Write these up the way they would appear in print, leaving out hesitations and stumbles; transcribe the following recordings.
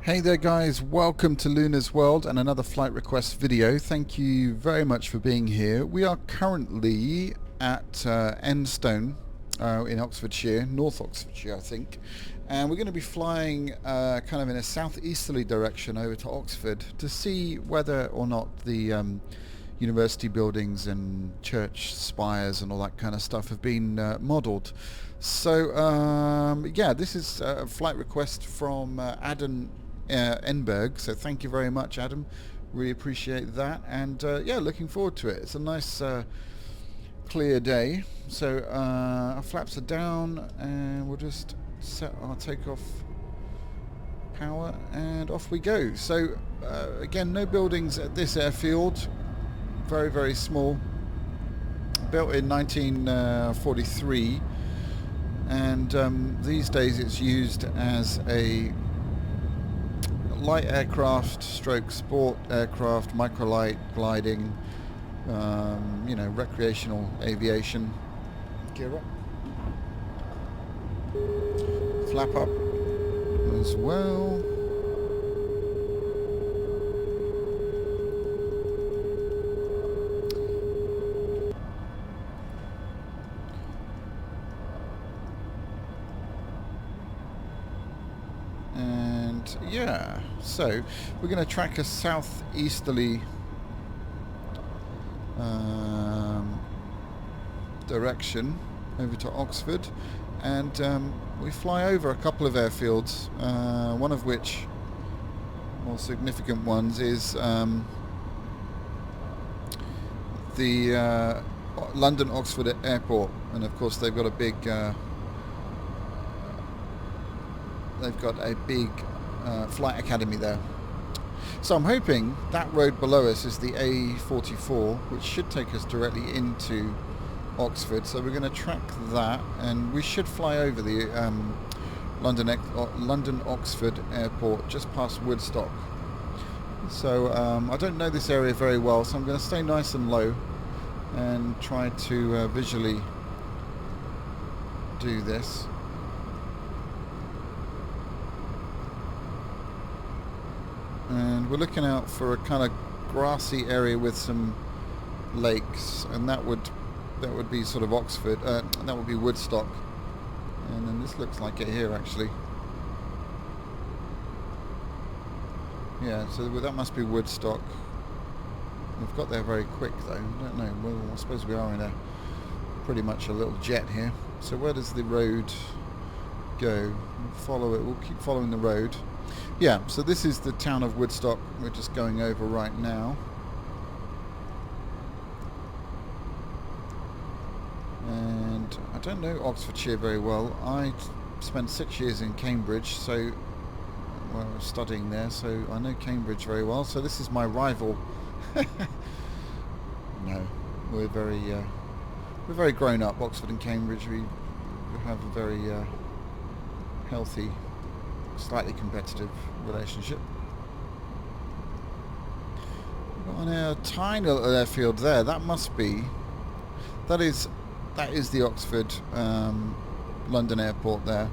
Hey there guys, welcome to Luna's World and another flight request video. Thank you very much for being here. We are currently at Enstone in Oxfordshire, North Oxfordshire I think, and we're going to be flying kind of in a southeasterly direction over to Oxford to see whether or not the university buildings and church spires and all that kind of stuff have been modelled. So yeah, this is a flight request from Adam Enberg, so thank you very much, Adam. Really appreciate that, and yeah, looking forward to it. It's a nice clear day, so our flaps are down and we'll just set our takeoff power and off we go. So again, no buildings at this airfield, very small, built in 1943, and these days it's used as a light aircraft stroke sport aircraft, microlight gliding, you know, recreational aviation. Gear up, flap up as well. Yeah, so we're going to track a southeasterly direction over to Oxford, and we fly over a couple of airfields, one of which, more significant ones, is the London Oxford Airport, and of course they've got a big flight academy there. So I'm hoping that road below us is the A44, which should take us directly into Oxford. So we're going to track that, and we should fly over the London Oxford Airport just past Woodstock. So I don't know this area very well, so I'm going to stay nice and low and try to visually do this. And we're looking out for a kind of grassy area with some lakes, and that would be sort of Oxford, that would be Woodstock, and then this looks like it here actually. Yeah, so that must be Woodstock. We've got there very quick though. I don't know, well, I suppose we are in a pretty much a little jet here. So where does the road go? We'll follow it, we'll keep following the road. Yeah, so this is the town of Woodstock we're just going over right now. And I don't know Oxfordshire very well. I spent 6 years in Cambridge, so I was studying there, so I know Cambridge very well. So this is my rival. No, we're very grown up. Oxford and Cambridge, we have a very healthy, slightly competitive relationship. On our tiny little airfield there, that is the Oxford London Airport there,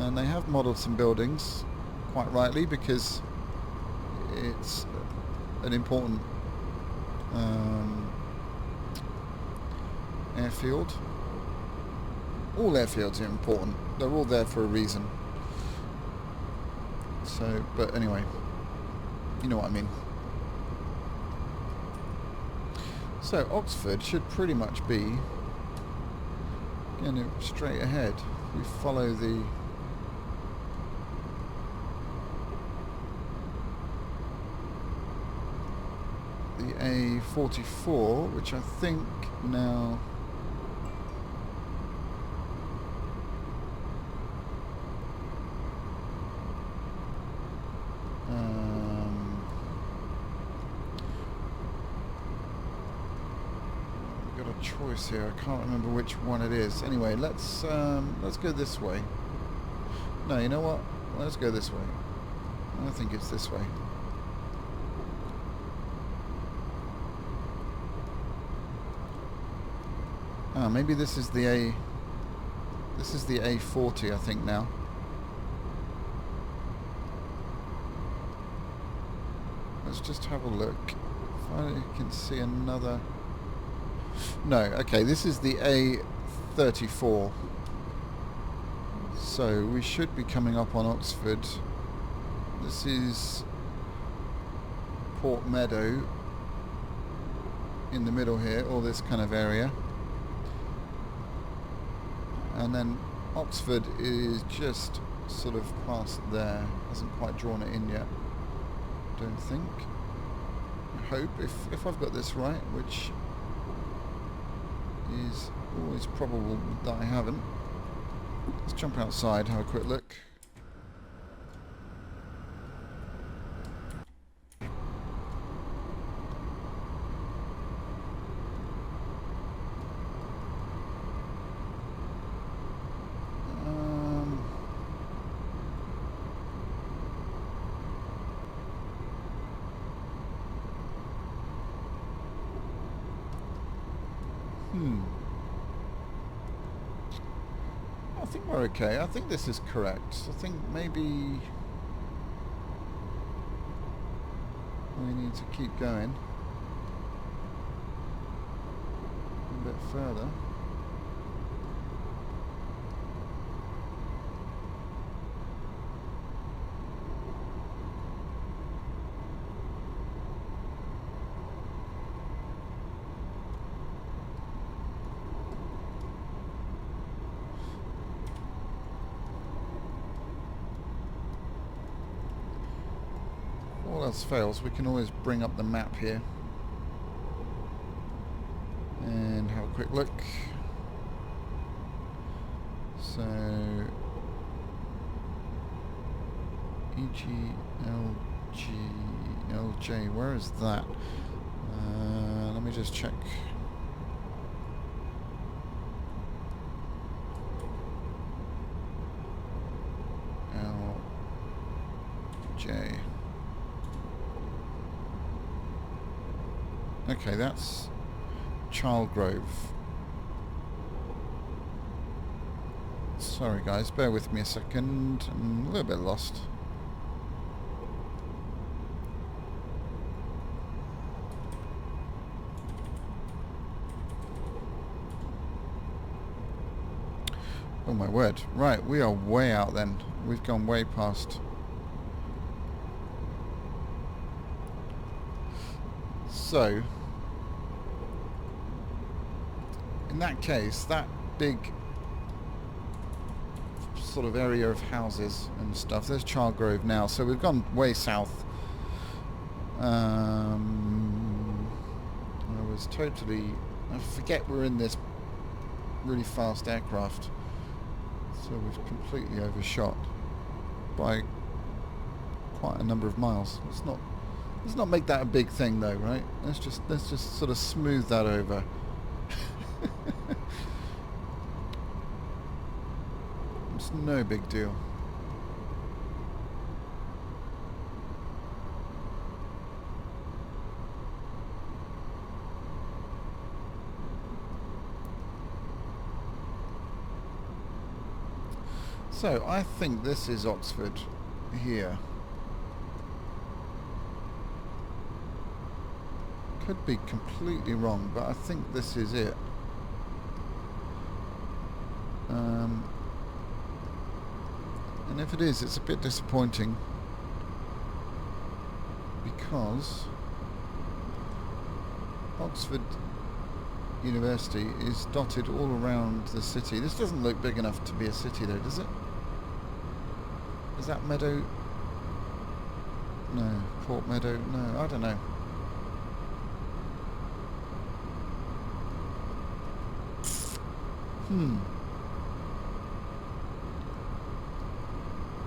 and they have modelled some buildings quite rightly because it's an important airfield. All airfields are important, they're all there for a reason. So, but anyway, you know what I mean. So Oxford should pretty much be, again, straight ahead. We follow the A44, which I think now choice here. I can't remember which one it is. Anyway, let's go this way. No, you know what? Let's go this way. I think it's this way. Ah, maybe this is the A40, I think now. let's just have a look. If I can see another... No, okay, this is the A34. So we should be coming up on Oxford. This is Port Meadow in the middle here, all this kind of area. And then Oxford is just sort of past there. Hasn't quite drawn it in yet, don't think. I hope, if I've got this right, which is always probable that I haven't. Let's jump outside, have a quick look. I think we're okay. I think this is correct. I think maybe we need to keep going a bit further. All else fails, we can always bring up the map here and have a quick look. So EGLJ, where is that? Let me just check. LJ. Okay, that's Childgrove. Sorry guys, bear with me a second. I'm a little bit lost. Oh my word. Right, we are way out then. We've gone way past. So, in that case, that big sort of area of houses and stuff, there's Childgrove now, so we've gone way south. I forget we're in this really fast aircraft, so we've completely overshot by quite a number of miles. Let's not make that a big thing though, right? Let's just sort of smooth that over. It's no big deal. So I think this is Oxford here. Could be completely wrong, but I think this is it. And if it is, it's a bit disappointing because Oxford University is dotted all around the city. This doesn't look big enough to be a city though, does it? Is that Meadow? No. Port Meadow? No, I don't know.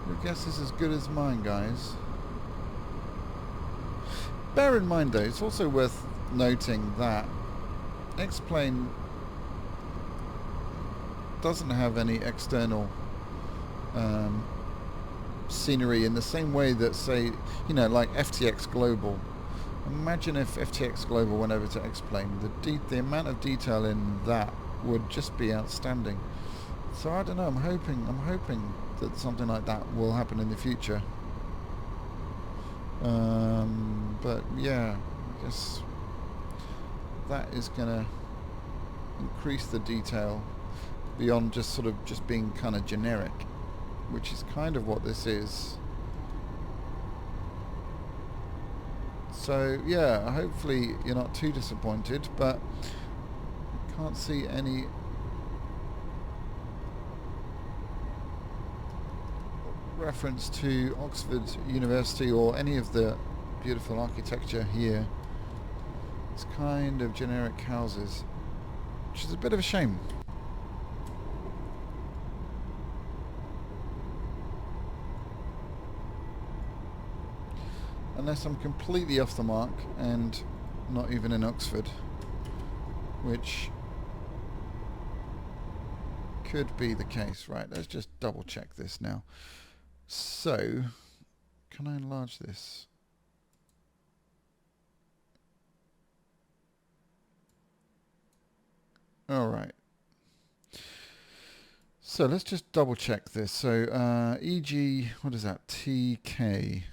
Your guess is as good as mine, guys. Bear in mind though, it's also worth noting that X-Plane doesn't have any external scenery in the same way that, say, you know, like FTX Global. Imagine if FTX Global went over to X-Plane. The amount of detail in that would just be outstanding. So I don't know, I'm hoping that something like that will happen in the future. But yeah, I guess that is going to increase the detail beyond just sort of just being kind of generic, which is kind of what this is. So yeah, hopefully you're not too disappointed, but I can't see any reference to Oxford University or any of the beautiful architecture here. It's kind of generic houses, which is a bit of a shame. Unless I'm completely off the mark and not even in Oxford, which could be the case. Right, let's just double check this now. So, can I enlarge this? All right. So let's just double check this. So EG, what is that? TK.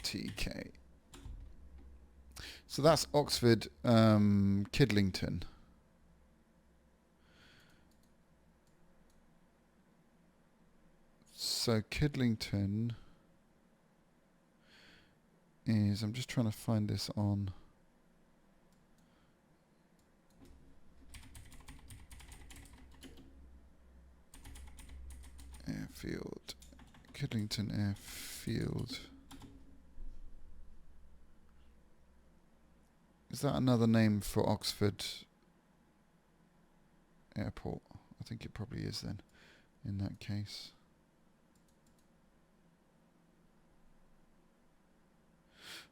TK. So that's Oxford Kidlington. So Kidlington is, I'm just trying to find this on Airfield. Kidlington Airfield. Is that another name for Oxford Airport? I think it probably is then, in that case.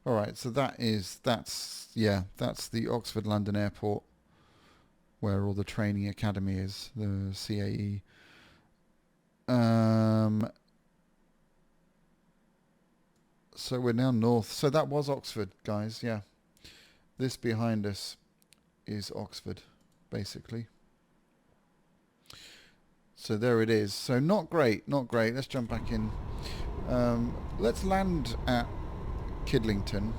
Alright, so that's the Oxford London Airport, where all the training academy is, the CAE. So we're now north. So that was Oxford, guys, yeah. This behind us is Oxford, basically. So there it is. So not great, not great. Let's jump back in. Let's land at Kidlington.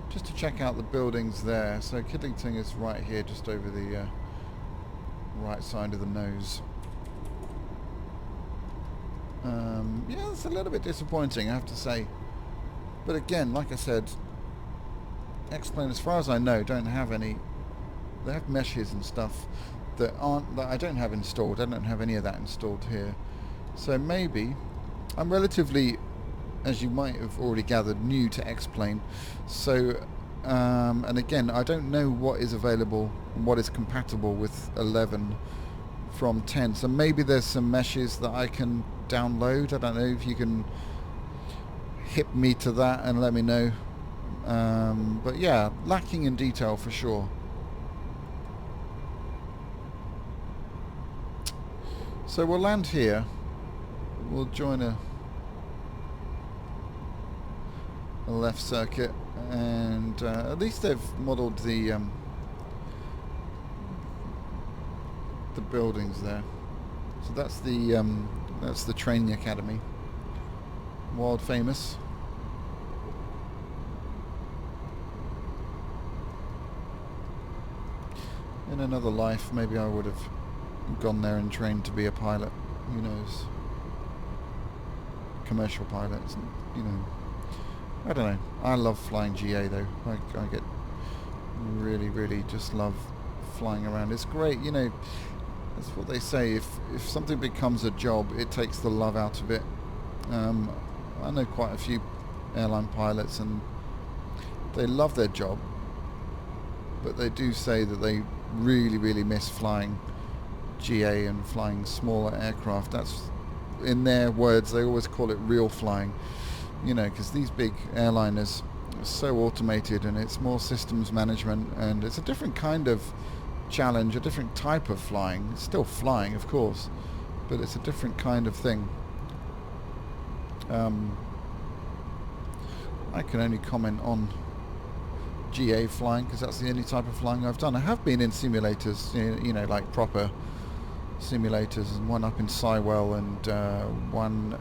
Just to check out the buildings there. So Kidlington is right here, just over the right side of the nose. Yeah, it's a little bit disappointing, I have to say. But again, like I said, X-Plane, as far as I know, don't have any. They have meshes and stuff that I don't have installed. I don't have any of that installed here. So maybe I'm relatively, as you might have already gathered, new to X-Plane. So and again, I don't know what is available and what is compatible with 11 from 10. So maybe there's some meshes that I can download. I don't know if you can hit me to that and let me know. But yeah, lacking in detail for sure. So we'll land here. We'll join a left circuit, and at least they've modelled the buildings there. So that's the training academy. World famous. In another life, maybe I would have gone there and trained to be a pilot. Who knows? Commercial pilots, you know. I don't know. I love flying GA though. I get really just love flying around. It's great, you know. That's what they say. If something becomes a job, it takes the love out of it. I know quite a few airline pilots, and they love their job, but they do say that they really miss flying GA and flying smaller aircraft. That's, in their words, they always call it real flying, you know, because these big airliners are so automated, and it's more systems management, and it's a different kind of challenge, a different type of flying. It's still flying, of course, but it's a different kind of thing. I can only comment on GA flying because that's the only type of flying I've done. I have been in simulators, you know, like proper simulators, and one up in Sywell and one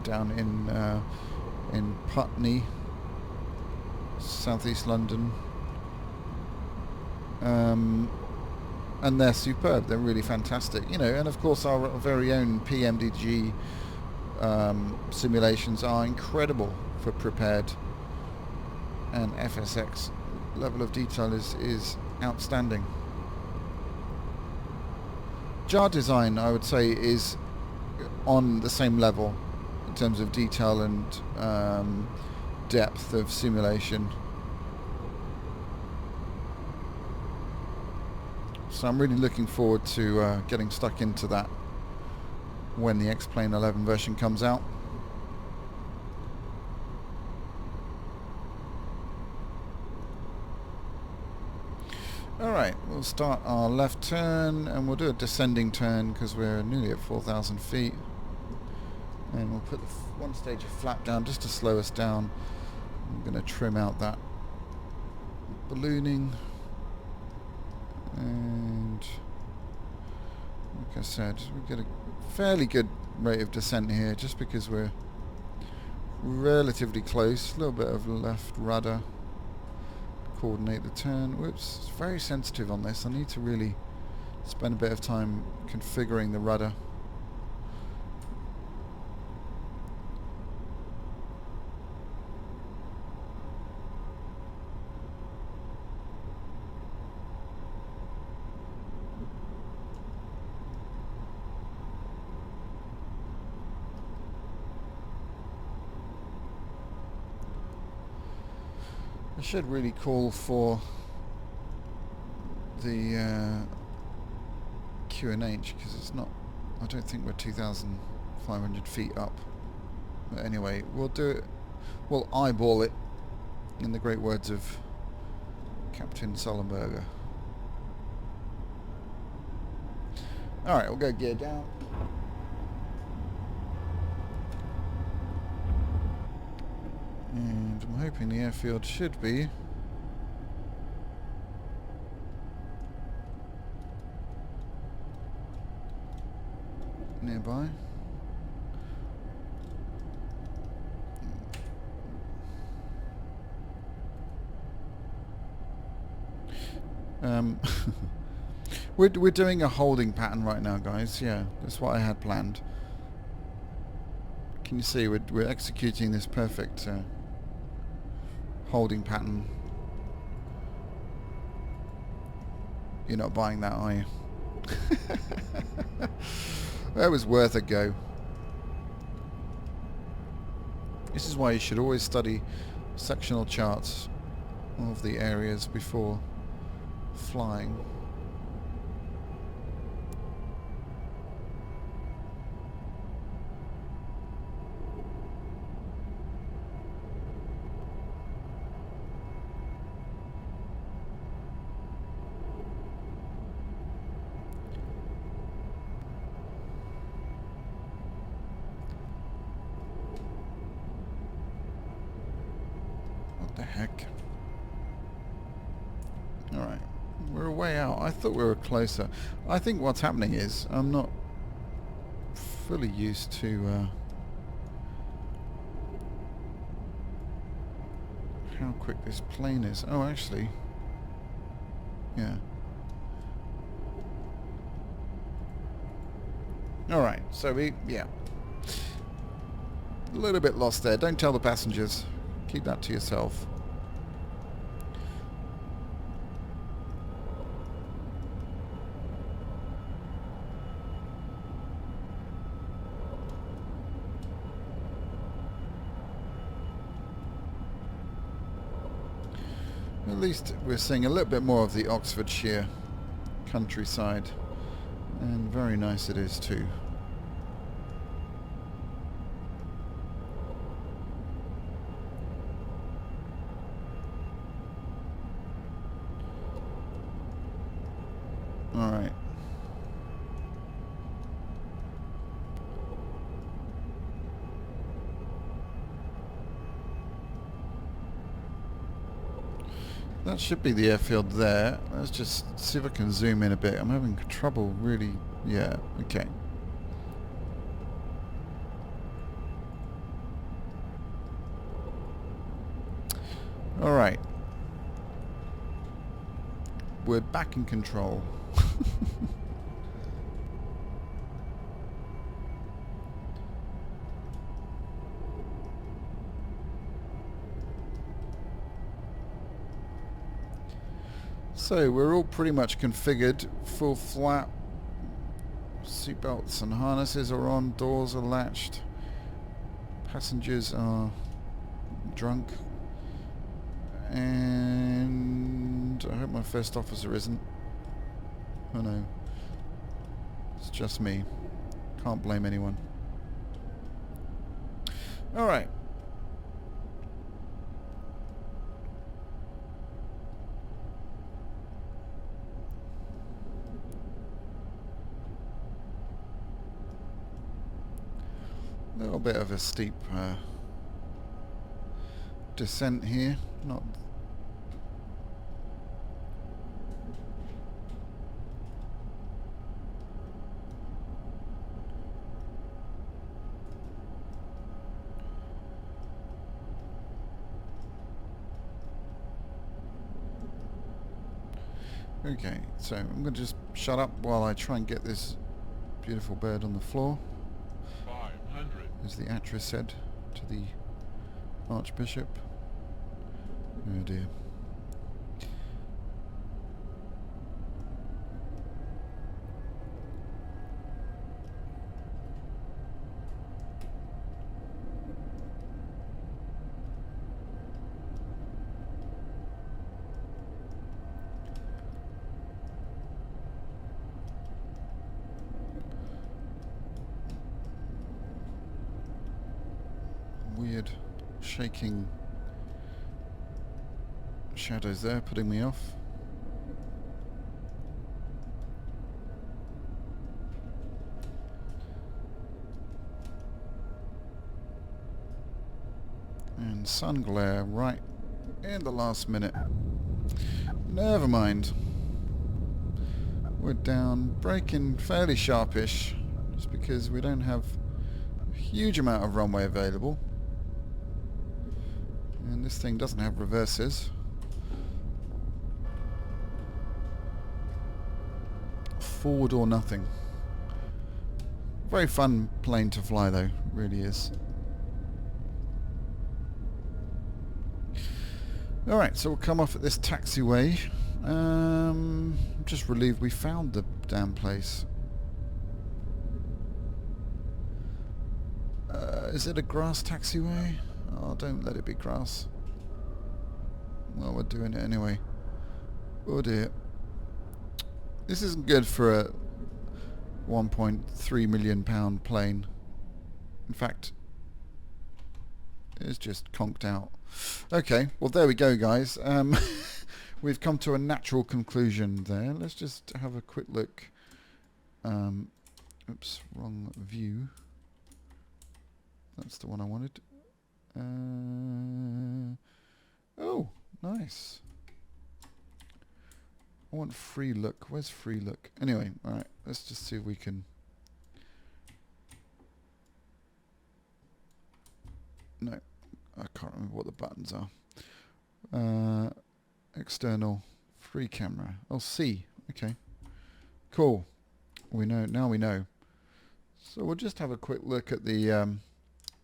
down in Putney, southeast London. And they're superb. They're really fantastic, you know. And of course, our very own PMDG simulations are incredible for prepared, and FSX level of detail is outstanding. Jar design, I would say, is on the same level in terms of detail and depth of simulation. So I'm really looking forward to getting stuck into that when the X-Plane 11 version comes out. Alright, we'll start our left turn and we'll do a descending turn because we're nearly at 4,000 feet. And we'll put one stage of flap down just to slow us down. I'm going to trim out that ballooning. And like I said, we get a fairly good rate of descent here just because we're relatively close. A little bit of left rudder. Coordinate the turn. Whoops, it's very sensitive on this. I need to really spend a bit of time configuring the rudder. I should really call for the QNH because it's not, I don't think we're 2,500 feet up. But anyway, we'll do it, we'll eyeball it in the great words of Captain Sullenberger. Alright, we'll go gear down. And I'm hoping the airfield should be nearby. We're doing a holding pattern right now, guys. Yeah, that's what I had planned. Can you see we're executing this perfect holding pattern? You're not buying that, are you? That was worth a go. This is why you should always study sectional charts of the areas before flying. The heck. Alright, we're way out. I thought we were closer. I think what's happening is I'm not fully used to how quick this plane is. Oh, actually, yeah. Alright, so yeah. A little bit lost there. Don't tell the passengers. Keep that to yourself. At least we're seeing a little bit more of the Oxfordshire countryside, and very nice it is too. All right. That should be the airfield there. Let's just see if I can zoom in a bit. I'm having trouble really Yeah, okay. Alright. We're back in control. So we're all pretty much configured, full flap, seatbelts and harnesses are on, doors are latched, passengers are drunk, and I hope my first officer isn't. Oh no, it's just me, can't blame anyone. Alright. A little bit of a steep descent here. Not. Okay, so I'm going to just shut up while I try and get this beautiful bird on the floor. 500. As the actress said to the Archbishop. Oh dear. Weird shaking shadows there, putting me off. And sun glare right in the last minute. Never mind. We're down, braking fairly sharpish, just because we don't have a huge amount of runway available. And this thing doesn't have reverses. Forward or nothing. Very fun plane to fly though, really is. Alright, so we'll come off at this taxiway. I'm just relieved we found the damn place. Is it a grass taxiway? Oh, don't let it be grass. Well, we're doing it anyway. Oh dear. This isn't good for a £1.3 million plane. In fact, it's just conked out. Okay, well there we go guys. We've come to a natural conclusion there. Let's just have a quick look. Oops, wrong view. That's the one I wanted. Oh, nice. I want free look. Where's free look? Anyway, alright, let's just see if we can... No, I can't remember what the buttons are. External, free camera. Oh, C. Okay. Cool. We know, now we know. So we'll just have a quick look at the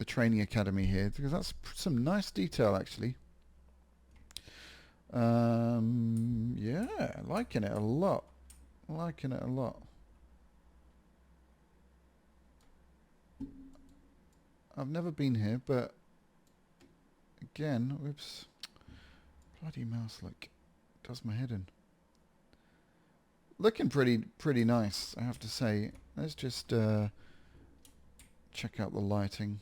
training academy here, because that's some nice detail actually. Yeah, liking it a lot. Liking it a lot. I've never been here, but again, whoops, bloody mouse like does my head in. Looking pretty nice, I have to say. Let's just check out the lighting.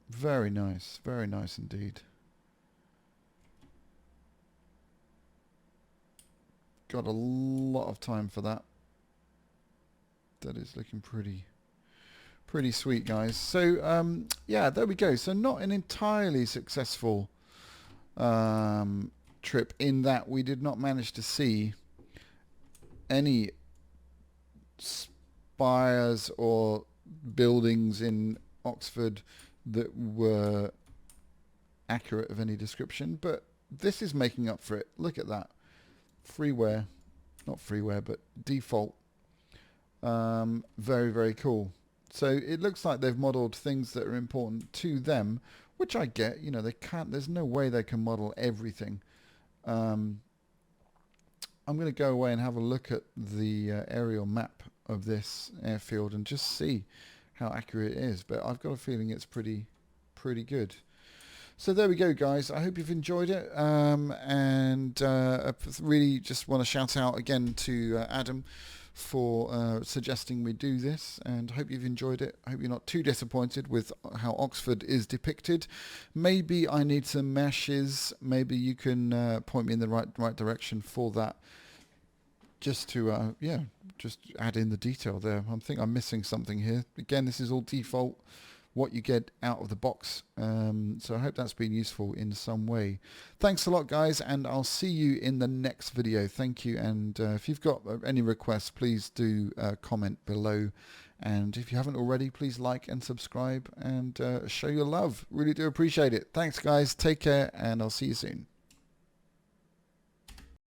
Very nice indeed. Got a lot of time for that. That is looking pretty sweet, guys. So yeah, there we go. So not an entirely successful trip in that we did not manage to see any spires or buildings in Oxford that were accurate of any description, but this is making up for it. Look at that. Freeware, not freeware, but default. Very, very cool. So it looks like they've modeled things that are important to them, which I get. You know, they can't, there's no way they can model everything. I'm going to go away and have a look at the aerial map of this airfield and just see how accurate it is, but I've got a feeling it's pretty good. So there we go, guys. I hope you've enjoyed it, and I really just want to shout out again to Adam for suggesting we do this, and hope you've enjoyed it. I hope you're not too disappointed with how Oxford is depicted. Maybe I need some meshes. Maybe you can point me in the right direction for that, just to just add in the detail there. I think I'm missing something here. Again, this is all default, what you get out of the box. So I hope that's been useful in some way. Thanks a lot, guys, and I'll see you in the next video. Thank you, and if you've got any requests, please do comment below, and if you haven't already, please like and subscribe and show your love. Really do appreciate it. Thanks, guys. Take care, and I'll see you soon.